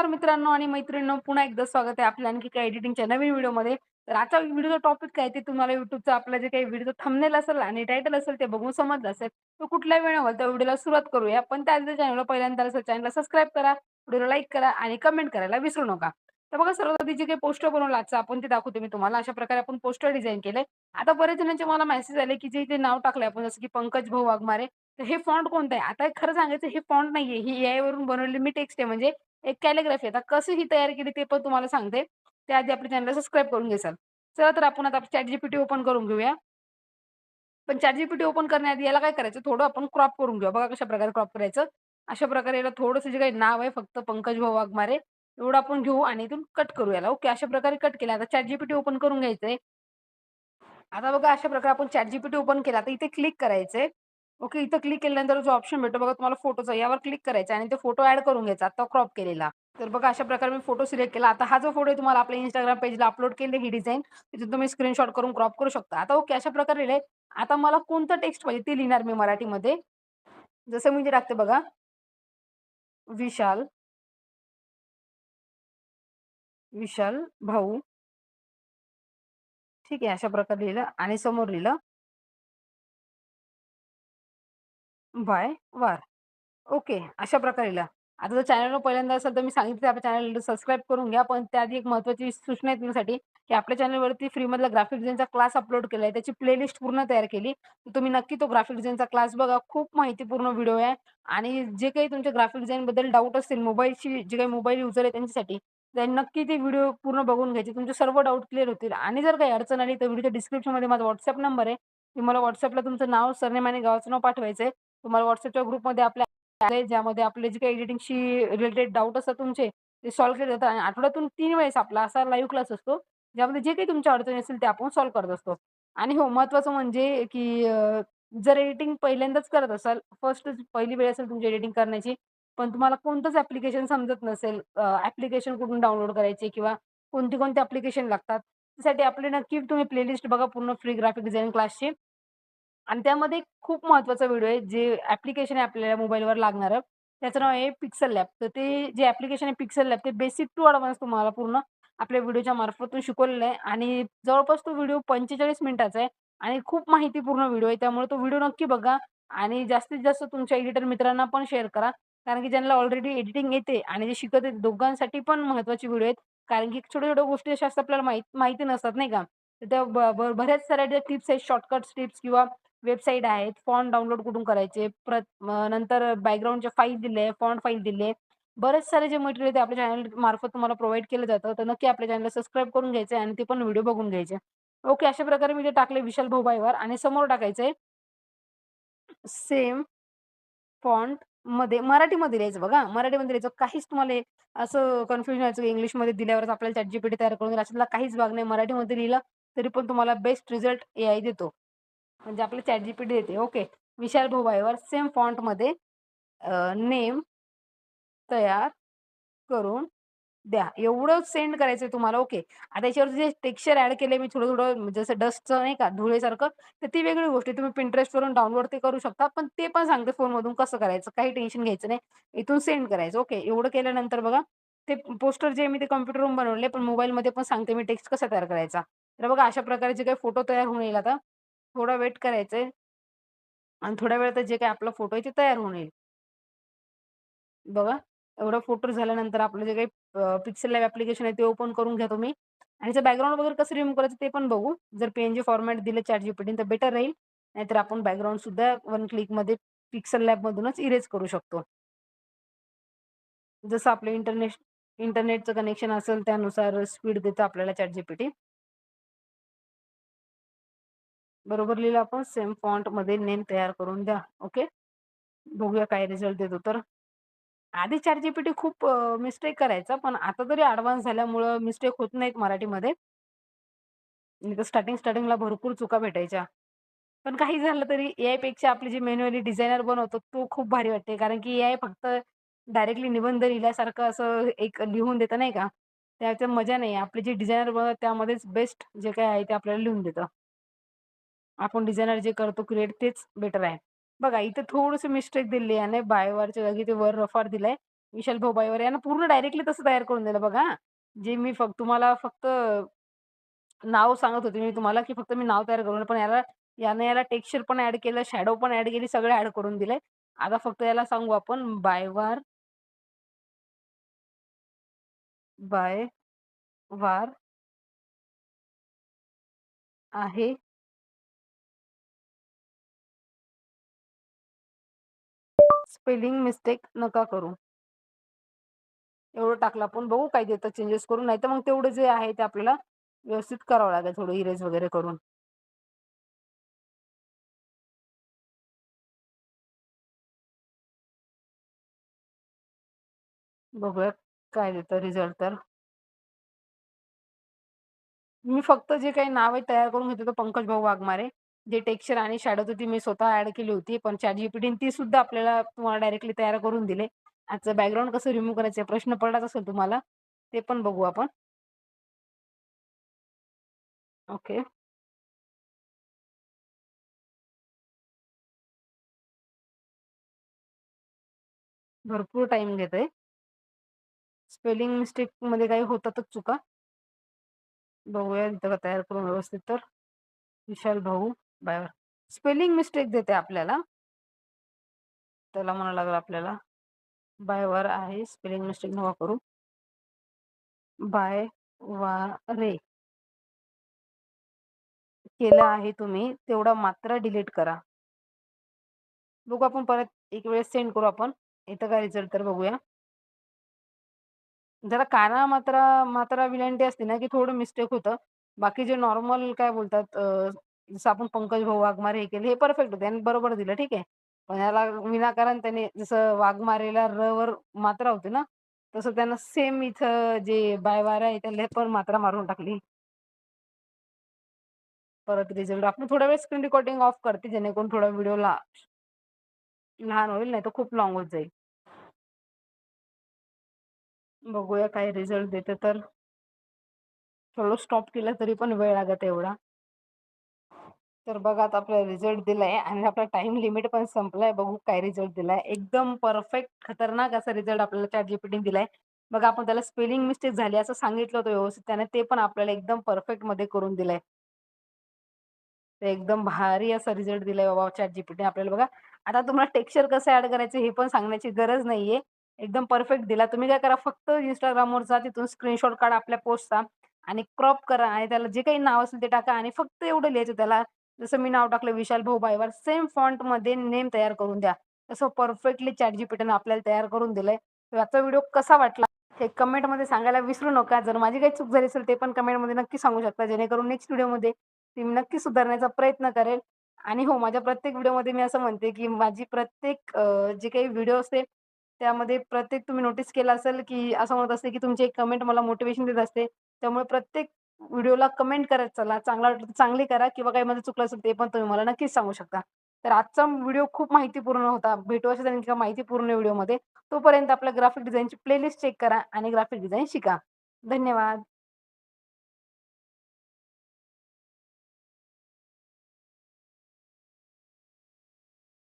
नमस्कार मित्रांनो आणि मैत्रिणींनो, पुन्हा एकदा स्वागत आहे आपल्या आणखी काही एडिटिंगच्या नवीन व्हिडिओमध्ये. तर आजचा व्हिडिओचा टॉपिक काय ते तुम्हाला YouTubeचं आपलं जे काही व्हिडिओचं थंबनेल असेल आणि टायटल असेल ते बघून समजलं असेल. तर कुठल्याही वेळ न घालता व्हिडिओला सुरुवात करूया. पण त्याआधी चॅनलला पहिल्यांदा असेल चॅनलला सबस्क्राईब करा, व्हिडिओला लाईक करा आणि कमेंट करायला विसरू नका. तर बघा सर्वात आधी जे काही पोस्टर बनवलं आजचं आपण ते दाखवते मी तुम्हाला. अशा प्रकारे आपण पोस्टर डिझाइन केलंय. आता बरेच जणांचे मला मेसेज आले, की जे नाव टाकलंय आपण जसं की पंकज भाऊ वाघमारे. तर हे फॉन्ट कोणतं आहे? आता खरं सांगायचं हे फॉन्ट नाहीये. ही एआय वरून बनवलेली मी टेक्स्ट आहे म्हणजे एक कॅलिग्राफी. आता कशी ही तयार केली ते पण तुम्हाला सांगते. त्याआधी आपल्या चॅनलला सबस्क्राईब करून घ्याल. चला तर आपण आता ChatGPT ओपन करून घेऊया. पण ChatGPT ओपन करण्याआधी याला काय करायचं थोडं आपण क्रॉप करून घेऊया. बघा कशाप्रकारे क्रॉप करायचं. अशा प्रकारे याला थोडंसं जे काही नाव आहे फक्त पंकज भाऊ वाघमारे एवढं आपण घेऊ आणि इथून कट करू याला. ओके. अशा प्रकारे कट केलं. आता ChatGPT ओपन करून घ्यायचंय. आता बघा अशा प्रकारे आपण ChatGPT ओपन केला. आता इथे क्लिक करायचंय. ओके. इथं क्लिक केल्यानंतर जो ऑप्शन भेटतो बघा तुम्हाला फोटोचा यावर क्लिक करायचं आणि तो फोटो ॲड करून घ्यायचा आता क्रॉप केलेला. तर बघा अशा प्रकारे मी फोटो सिलेक्ट केला. आता हा जो फोटो आहे तुम्हाला आपल्या Instagram पेजला अपलोड केली ही डिझाइन तिथून तुम्ही स्क्रीनशॉट करून क्रॉप करू शकता. आता ओके अशा प्रकारे लिहिलंय. आता मला कोणतं टेक्स्ट पाहिजे ते लिहिणार मी मराठीमध्ये. जसं मी जे टाकते बघा, विशाल, विशाल भाऊ ठीक आहे. अशा प्रकारे लिहिलं आणि समोर लिहिलं बाय वार. ओके. अशा प्रकारे लिहा. आता जर चॅनलवर पहिल्यांदा असेल तर मी सांगितलं आपल्या चॅनलला सबस्क्राईब करून घ्या. पण त्याआधी एक महत्त्वाची सूचना आहे तुमच्यासाठी, की आपल्या चॅनलवरती फ्रीमधला ग्राफिक डिझाइनचा क्लास अपलोड केला आहे. त्याची प्लेलिस्ट पूर्ण तयार केली. तर तुम्ही नक्की तो ग्राफिक डिझाइनचा क्लास बघा. खूप माहितीपूर्ण व्हिडिओ आहे आणि जे काही तुमच्या ग्राफिक डिझाइनबद्दल डाऊट असतील मोबाईलची जे काही मोबाईल युजर आहे त्यांच्यासाठी, त्यांनी नक्की ते व्हिडिओ पूर्ण बघून घ्यायचे. तुमचे सर्व डाऊट क्लिअर होतील आणि जर काही अडचण आली तर व्हिडिओच्या डिस्क्रिप्शनमध्ये माझा WhatsApp नंबर आहे. तुम्ही WhatsAppला तुमचं नाव, सरनेम आणि गावाचं नाव पाठवायचं तुम्हाला WhatsAppच्या ग्रुपमध्ये आपल्या आहे, ज्यामध्ये आपले जे काही एडिटिंगशी रिलेटेड डाउट असतात तुमचे, ते सॉल्व्ह केले जातात आणि आठवड्यातून 3 वेळेस आपला असा लाईव्ह क्लास असतो, ज्यामध्ये जे काही तुमच्या अडचणी असतील ते आपण सॉल्व्ह करत असतो. आणि हो महत्त्वाचं म्हणजे की जर एडिटिंग पहिल्यांदाच करत असाल, पहिली वेळ असेल तुमची एडिटिंग करण्याची, पण तुम्हाला कोणतंच ॲप्लिकेशन समजत नसेल, ॲप्लिकेशन कुठून डाउनलोड करायचे किंवा कोणती ॲप्लिकेशन लागतात, त्यासाठी आपली नक्की तुम्ही प्लेलिस्ट बघा पूर्ण फ्री ग्राफिक डिझाइन क्लासची. आणि त्यामध्ये एक खूप महत्त्वाचा व्हिडिओ आहे, जे ॲप्लिकेशन आहे आपल्याला मोबाईलवर लागणारं. त्याचं नाव आहे पिक्सल लॅब. तर ते जे ॲप्लिकेशन आहे पिक्सल लॅब, ते बेसिक टू ॲडव्हान्स तुम्हाला पूर्ण आपल्या व्हिडिओच्या मार्फतून शिकवलेलं आहे आणि जवळपास तो व्हिडिओ 45 मिनिटाचा आहे आणि खूप माहितीपूर्ण व्हिडिओ आहे. त्यामुळे तो व्हिडिओ नक्की बघा आणि जास्तीत जास्त तुमच्या एडिटर मित्रांना पण शेअर करा. कारण की ज्यांना ऑलरेडी एडिटिंग येते आणि जे शिकत आहेत दोघांसाठी पण महत्त्वाचे व्हिडिओ आहेत. कारण की छोट्या-छोट्या गोष्टी अशा असतात आपल्याला माहिती नसतात नाही का? तर त्या बऱ्याच साऱ्या ज्या टिप्स आहेत, शॉर्टकट्स टिप्स किंवा वेबसाईट आहेत, फॉन्ट डाउनलोड कुठून करायचे, नंतर बॅकग्राऊंडच्या फाईल दिले, फॉन्ट फाईल दिले. बरेच सारे जे मटेरियल आहे ते आपल्या चॅनल मार्फत तुम्हाला प्रोव्हाईड केलं जातं. तर नक्की आपल्या चॅनलला सबस्क्राईब करून घ्यायचं आणि ते पण व्हिडिओ बघून घ्यायचे. ओके. अशा प्रकारे मी ते टाकले विशाल भाऊ बायवार आणि समोर टाकायचंय सेम फॉन्टमध्ये मराठीमध्ये लिहायचं बघा. मराठीमध्ये लिहायचं. काहीच तुम्हाला असं कन्फ्युजन व्हायचं की इंग्लिशमध्ये दिल्यावरच आपल्याला ChatGPT तयार करून देईल अशातला काहीच भाग नाही. मराठीमध्ये लिहिलं तरी पण तुम्हाला बेस्ट रिझल्ट एआय देतो. म्हणजे आपलं ChatGPT देते. ओके. विशाल भोबाईवर सेम फॉन्टमध्ये नेम तयार करून द्या. एवढं सेंड करायचंय तुम्हाला. ओके. आता याच्यावर जे टेक्स्चर ॲड केलंय मी थोडं-थोडं जसं डस्टचं नाही का धुळेसारखं, तर ती वेगळी गोष्ट आहे. तुम्ही Pinterestवरून डाउनलोड ते करू शकता. पण ते पण सांगते फोनमधून कसं करायचं. काही टेन्शन घ्यायचं नाही. इथून सेंड करायचं. ओके. एवढं केल्यानंतर बघा ते पोस्टर जे मी ते कॉम्प्युटरवरून बनवले, पण मोबाईलमध्ये पण सांगते मी टेक्स्ट कसा तयार करायचा. तर बघा अशा प्रकारे जे काही फोटो तयार होऊन येईल आता. थोडा वेट करायचंय. आणि थोड्या वेळातच जे काही आपला फोटो आहे ते तयार होऊन येईल. बघा, एवढा फोटो झाल्यानंतर आपलं जे काही पिक्सल लॅब ॲप्लिकेशन आहे ते ओपन करून घ्या तुम्ही आणि त्याचं बॅकग्राऊंड वगैरे कसं रिमूव्ह करायचं ते पण बघू. जर PNG फॉर्मॅट दिलं ChatGPTने तर बेटर राहील. नाहीतर आपण बॅकग्राऊंड सुद्धा वन क्लिकमध्ये पिक्सल लॅबमधूनच इरेज करू शकतो. जसं आपलं इंटरनेटचं कनेक्शन असेल त्यानुसार स्पीड देतं आपल्याला ChatGPT. बरोबर लिहिलं आपण सेम फॉन्टमध्ये नेम तयार करून द्या. ओके. बघूया काय रिझल्ट देतो तर. आधी ChatGPT खूप मिस्टेक करायचा, पण आता तरी ॲडव्हान्स झाल्यामुळं मिस्टेक होत नाहीत मराठीमध्ये. नाही तर स्टार्टिंगला भरपूर चुका भेटायच्या. पण काही झालं तरी एआयपेक्षा आपली जी मॅन्युअली डिझायनर बनवतो तो खूप भारी वाटते. कारण की एआय फक्त डायरेक्टली निबंध लिहिल्यासारखं असं एक लिहून देतं नाही का? त्याच्यात मजा नाही. आपले जे डिझायनर बनवतात त्यामध्येच बेस्ट जे काही आहे ते आपल्याला लिहून देतं. आपण डिझायनर जे करतो क्रिएट तेच बेटर आहे. बघा इथे थोडंसं मिस्टेक दिली आहे बाय वरच्या जागी ते वर रफार दिलंय. विशाल भाऊ बाईवर यानं पूर्ण डायरेक्टली तसं तयार करून दिलं बघा हां. जे मी तुम्हाला फक्त नाव सांगत होते मी तुम्हाला, की फक्त मी नाव तयार करून पण याला टेक्स्चर पण ॲड केलं, शॅडो पण ॲड केली, सगळं ॲड करून दिलंय. आता फक्त याला सांगू आपण बाय वार आहे. स्पेलिंग मिस्टेक नका करू. एवढं टाकलं आपण बघू काय देतं चेंजेस करून. नाहीतर मग तेवढं जे आहे ते आपल्याला व्यवस्थित करावं लागेल थोडं इरेज वगैरे करून. बघूया काय देतं रिझल्ट तर. मी फक्त जे काही नाव आहे तयार करून घेतलं होतं पंकज भाऊ वाघमारे. जे टेक्स्चर आणि शॅडो होती मी स्वतः ॲड केली होती. पण ChatGPTने ती सुद्धा आपल्याला तुम्हाला डायरेक्टली तयार करून दिले. आजचं बॅकग्राऊंड कसं रिमूव्ह करायचं प्रश्न पडलाच असेल तुम्हाला. ते पण बघू आपण. ओके. भरपूर टाईम घेतंय. स्पेलिंग मिस्टेकमध्ये काही होतातच चुका. बघूया इथं का तयार करून व्यवस्थित तर. विशाल भाऊ बाय स्पेलिंग मिस्टेक देते आपल्याला. त्याला म्हणावं लागेल आपल्याला बाय वर आहे स्पेलिंग मिस्टेक नका करू. बाय वा रे केलं आहे तुम्ही तेवढा मात्र डिलीट करा. बघू आपण परत एक वेळेस सेंड करू आपण. येतं का रिझल्ट तर बघूया. जरा काना मात्रा विलंटी असते ना, की थोडं मिस्टेक होतं. बाकी जे नॉर्मल काय बोलतात जसं आपण पंकज भाऊ वाघमारे हे केले हे परफेक्ट होते आणि बरोबर दिलं ठीक आहे. पण याला विनाकारण त्याने जसं वाघमारेला र वर मात्रा होती ना, तसं त्यानं सेम इथं जे बायवारा आहे त्याला पण मात्रा मारून टाकली. परत रिझल्ट आपण थोडा वेळ स्क्रीन रेकॉर्डिंग ऑफ करते जेणेकरून थोडा व्हिडिओ लहान होईल, नाहीतर खूप लाँग होत जाईल. बघूया काय रिझल्ट देते तर. थोडं स्टॉप केलं तरी पण वेळ लागत एवढा. तर बघा आता आपल्याला रिझल्ट दिलाय आणि आपला टाईम लिमिट पण संपलाय. बघू काय रिझल्ट दिलाय. एकदम परफेक्ट खतरनाक असा रिझल्ट आपल्याला ChatGPTने दिलाय. बघा आपण त्याला स्पेलिंग मिस्टेक झाली असं सांगितलं होतं व्यवस्थित त्याने ते पण आपल्याला एकदम परफेक्टमध्ये करून दिलंय. ते एकदम भारी असा रिझल्ट दिलाय बाबा ChatGPTने आपल्याला बघा. आता तुम्हाला टेक्स्चर कसं ॲड करायचं हे पण सांगण्याची गरज नाहीये. एकदम परफेक्ट दिला. तुम्ही काय करा फक्त Instagramवर जा तिथून स्क्रीनशॉट काढा आपल्या पोस्टचा आणि क्रॉप करा आणि त्याला जे काही नाव असेल ते टाका आणि फक्त एवढं लिहायचं त्याला. जसं मी नाव टाकलं विशाल भाऊ बायवार सेम फॉन्टमध्ये नेम तयार करून द्या. तसं परफेक्टली ChatGPTने आपल्याला तयार करून दिलंय. तर आजचा व्हिडिओ कसा वाटला हे कमेंटमध्ये सांगायला विसरू नका. जर माझी काही चूक झाली असेल ते पण कमेंटमध्ये नक्की सांगू शकता. जेणेकरून नेक्स्ट व्हिडिओमध्ये ती मी नक्की सुधारण्याचा प्रयत्न करेल. आणि हो, माझ्या प्रत्येक व्हिडिओमध्ये मी असं म्हणते, की माझी प्रत्येक जे काही व्हिडिओ असते, त्यामध्ये प्रत्येक तुम्ही नोटीस केलं असेल, की असं म्हणत असते, की तुमची एक कमेंट मला मोटिव्हेशन देत असते. त्यामुळे प्रत्येक व्हिडिओला कमेंट करत चला. चांगला वाटलं तर चांगली करा किंवा काही माझं चुकलं असेल ते पण तुम्ही मला नक्कीच सांगू शकता. तर आजचा व्हिडिओ खूप माहितीपूर्ण होता. भेटू अशाच आणखी एका माहितीपूर्ण व्हिडिओमध्ये. तोपर्यंत आपल्या ग्राफिक डिझाइनची प्लेलिस्ट चेक करा आणि ग्राफिक डिझाइन शिका. धन्यवाद.